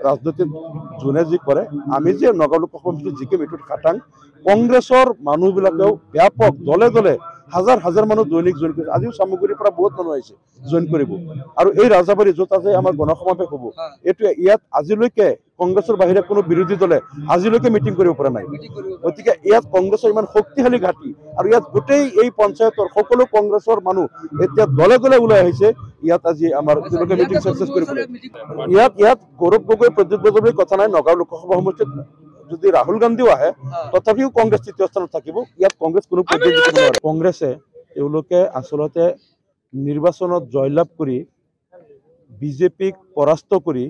ৰাজনীতি যোনে যি কৰে আমি যে নগাঁও লোকসভা সমষ্টি জিকিম এইটোত খাটাং কংগ্ৰেছৰ মানুহবিলাকেও ব্যাপক দলে দলে হাজাৰ হাজাৰ মানুহ দৈনিক জইন কৰিছে আজিও সামগ্ৰীৰ পৰা বহুত মানুহ আহিছে জইন কৰিব আৰু এই ৰাজাবাৰী য'ত আজি আমাৰ গণসমাৱেশ হ'ব এইটো ইয়াত আজিলৈকে কংগ্ৰেছৰ বাহিৰে কোনো বিৰোধী দলে আজিলৈকে মিটিং কৰিব পৰা নাই গতিকে ইয়াত কংগ্ৰেছৰ ইমান শক্তিশালী ঘাটি আৰু ইয়াত গোটেই এই পঞ্চায়তৰ সকলো কংগ্ৰেছৰ মানুহ এতিয়া দলে দলে ওলাই আহিছে ইয়াত আজি আমাৰ তেওঁলোকে মিটিং সাকসেস কৰিবলৈ ইয়াত গৌৰৱ গগৈ প্ৰদ্যুৎ বৰদলৈৰ কথা নাই নগাঁও লোকসভা সমষ্টিত যদি ৰাহুল গান্ধীও আহে তথাপিও কংগ্ৰেছ তৃতীয় স্থানত থাকিব ইয়াত কংগ্ৰেছ কোনো পৰ্যায় জিকিব নোৱাৰে কংগ্ৰেছে তেওঁলোকে আচলতে নিৰ্বাচনত জয়লাভ কৰি বিজেপিক পৰাস্ত কৰি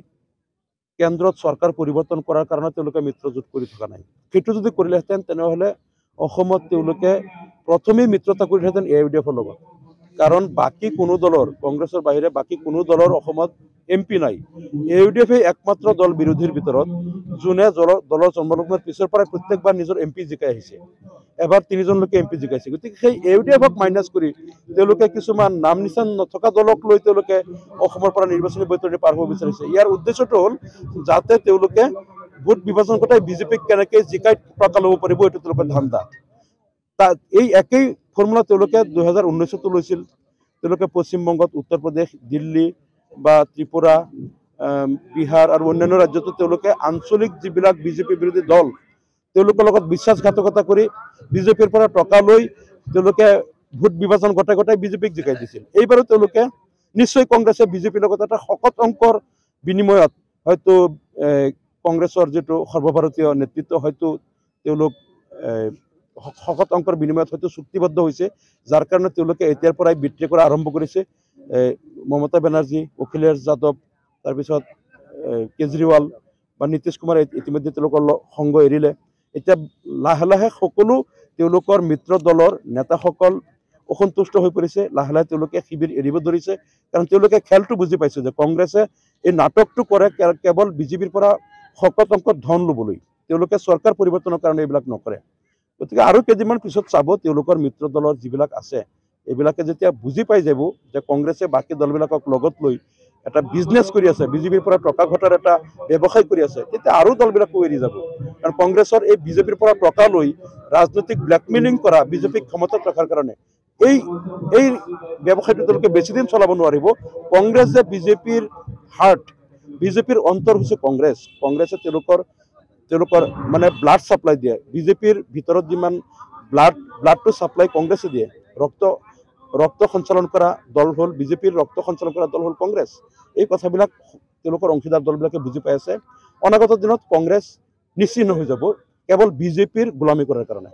কেন্দ্ৰত চৰকাৰ পৰিৱৰ্তন কৰাৰ কাৰণে তেওঁলোকে মিত্ৰজোঁট কৰি থকা নাই সেইটো যদি কৰিলেহেঁতেন তেনেহ'লে অসমত তেওঁলোকে প্ৰথমেই মিত্ৰতা কৰিলেহেঁতেন AUDF ৰ লগত কাৰণ বাকী কোনো দলৰ কংগ্ৰেছৰ বাহিৰে বাকী কোনো দলৰ অসমত MP নাই AUDF একমাত্ৰ দল বিৰোধীৰ ভিতৰত যোনে দলৰ জন্মলগ্নৰ পিছৰ পৰা প্ৰত্যেকবাৰ নিজৰ MP জিকাই আহিছে এবাৰ 3জন লোকে MP জিকাইছে গতিকে সেই AUDF-ক মাইনাছ কৰি তেওঁলোকে কিছুমান নাম নিচান নথকা দলক লৈ তেওঁলোকে অসমৰ পৰা নিৰ্বাচনী বৈতৰণি পাৰ হ'ব বিচাৰিছে ইয়াৰ উদ্দেশ্যটো হ'ল যাতে তেওঁলোকে ভোট বিভাজন ঘটাই বিজেপিক কেনেকৈ জিকাই টকা ল'ব পাৰিব এইটো তেওঁলোকৰ ধান্দা এই একেই ফৰ্মুলা তেওঁলোকে 2019তো লৈছিল তেওঁলোকে পশ্চিমবংগত উত্তৰ প্ৰদেশ দিল্লী বা ত্ৰিপুৰা বিহাৰ আৰু অন্যান্য ৰাজ্যতো তেওঁলোকে আঞ্চলিক যিবিলাক বিজেপি বিৰোধী দল তেওঁলোকৰ লগত বিশ্বাসঘাতকতা কৰি বিজেপিৰ পৰা টকা লৈ তেওঁলোকে ভোট বিভাজন ঘটাই ঘটাই বিজেপিক জিকাই দিছিল এইবাৰো তেওঁলোকে নিশ্চয় কংগ্ৰেছে বিজেপিৰ লগত এটা শকত অংকৰ বিনিময়ত হয়তো কংগ্ৰেছৰ যেটো সৰ্বভাৰতীয় নেতৃত্ব হয়তো তেওঁলোক শকত অংকৰ বিনিময়ত হয়তো চুক্তিবদ্ধ হৈছে যাৰ কাৰণে তেওঁলোকে এতিয়াৰ পৰাই বিক্ৰী কৰা আৰম্ভ কৰিছে মমতা বেনাৰ্জী অখিলেশ যাদৱ তাৰপিছত কেজৰিৱাল বা নীতিশ কুমাৰ ইতিমধ্যে তেওঁলোকৰ সংগ এৰিলে এতিয়া লাহে লাহে সকলো তেওঁলোকৰ মিত্ৰ দলৰ নেতাসকল অসন্তুষ্ট হৈ পৰিছে লাহে লাহে তেওঁলোকে শিবিৰ এৰিব ধৰিছে কাৰণ তেওঁলোকে খেলটো বুজি পাইছে যে কংগ্ৰেছে এই নাটকটো কৰে কেৱল বিজেপিৰ পৰা শকত অংকত ধন ল'বলৈ তেওঁলোকে চৰকাৰ পৰিৱৰ্তনৰ কাৰণে এইবিলাক নকৰে গতিকে আৰু কেইদিনমান পিছত চাব তেওঁলোকৰ মিত্ৰ দলৰ যিবিলাক আছে এইবিলাকে যেতিয়া বুজি পাই যাব যে কংগ্ৰেছে বাকী দলবিলাকক লগত লৈ এটা বিজনেছ কৰি আছে বিজেপিৰ পৰা টকা ঘটাৰ এটা ব্যৱসায় কৰি আছে তেতিয়া আৰু দলবিলাকো এৰি যাব কাৰণ কংগ্ৰেছৰ এই বিজেপিৰ পৰা টকা লৈ ৰাজনৈতিক ব্লেকমেইলিং কৰা বিজেপিক ক্ষমতাত ৰখাৰ কাৰণে এই ব্যৱসায়টো তেওঁলোকে বেছি দিন চলাব নোৱাৰিব কংগ্ৰেছ যে বিজেপিৰ হাৰ্ট বিজেপিৰ অন্তৰ হৈছে কংগ্ৰেছে তেওঁলোকৰ মানে ব্লাড সাপ্লাই দিয়ে বিজেপিৰ ভিতৰত যিমান ব্লাডটো সাপ্লাই কংগ্ৰেছে দিয়ে ৰক্ত সঞ্চালন কৰা দল হ'ল বিজেপিৰ ৰক্ত সঞ্চালন কৰা দল হ'ল কংগ্ৰেছ এই কথাবিলাক তেওঁলোকৰ অংশীদাৰ দলবিলাকে বুজি পাই আছে অনাগত দিনত কংগ্ৰেছ নিশ্চিহ্ন হৈ যাব কেৱল বিজেপিৰ গোলামী কৰাৰ কাৰণে